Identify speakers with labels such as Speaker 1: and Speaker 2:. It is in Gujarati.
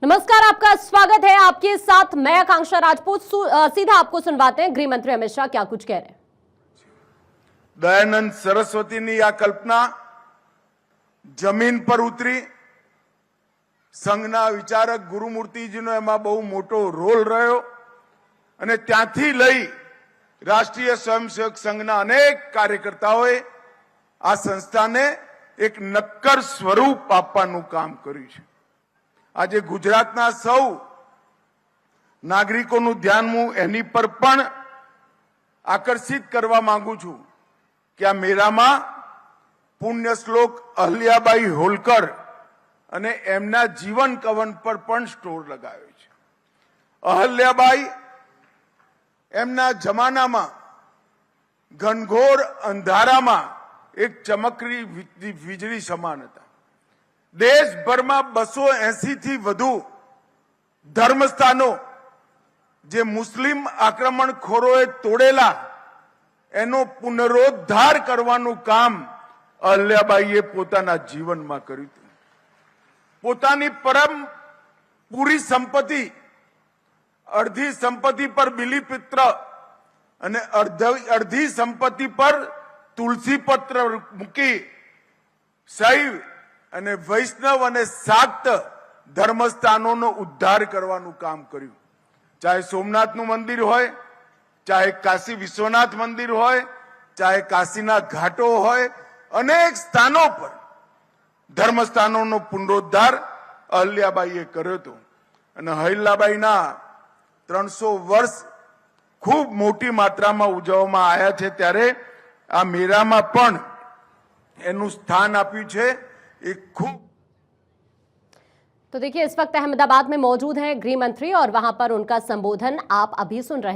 Speaker 1: नमस्कार, आपका स्वागत है। आपके साथ मैं आकांक्षा राजपूत। सीधा आपको सुनवाते हैं, गृह मंत्री अमित शाह क्या कुछ कह रहे हैं।
Speaker 2: दयानंद सरस्वतीની આ કલ્પના જમીન પર ઉતરી। સંઘના વિચારક ગુરુમૂર્તિજીનો એમાં બહુ મોટો રોલ રહ્યો અને ત્યાંથી લઈ રાષ્ટ્રીય સ્વયંસેવક સંઘના અનેક કાર્યકર્તાઓએ આ સંસ્થાને એક નક્કર સ્વરૂપ આપવાનું કામ કર્યું છે। આજે ગુજરાતના સૌ નાગરિકોનું ધ્યાન હું એની પર પણ આકર્ષિત કરવા માંગુ છું કે આ મેળામાં પુણ્ય શ્લોક અહલ્યાબાઈ હોલકર અને એમના જીવન કવન પર પણ સ્ટોર લગાવ્યો છે। અહલ્યાબાઈ એમના જમાનામાં ઘનઘોર અંધારામાં એક ચમકતી વીજળી સમાન હતા। દેશભરમાં 280 થી વધુ ધર્મસ્થાનો જે મુસ્લિમ આક્રમણખોરોએ તોડેલા એનો પુનરોદ્ધાર કરવાનું કામ અહલ્યાબાઈએ પોતાના જીવનમાં કર્યું હતું। પોતાની પરમ પૂરી સંપત્તિ, અડધી સંપત્તિ પર બિલીપત્ર અને અડધી સંપત્તિ પર તુલસી પત્ર મૂકી શૈવ અને વૈષ્ણવ અને શાક્ત ધર્મસ્થાનોનો ઉદ્ધાર કરવાનું કામ કર્યું। ચાહે સોમનાથનું મંદિર હોય, ચાહે કાશી વિશ્વનાથ મંદિર હોય, ચાહે કાશીના ઘાટો હોય, અનેક સ્થાનો પર ધર્મસ્થાનોનો પુનરોદ્ધાર અહલ્યાબાઈએ કર્યો હતો। અને અહલ્યાબાઈના 300 વર્ષ ખૂબ મોટી માત્રામાં ઉજવવામાં આવ્યા છે, ત્યારે આ મેળામાં પણ એનું સ્થાન આપ્યું છે।
Speaker 1: तो देखिए, इस वक्त अहमदाबाद में मौजूद हैं गृह मंत्री और वहां पर उनका संबोधन आप अभी सुन रहे थे।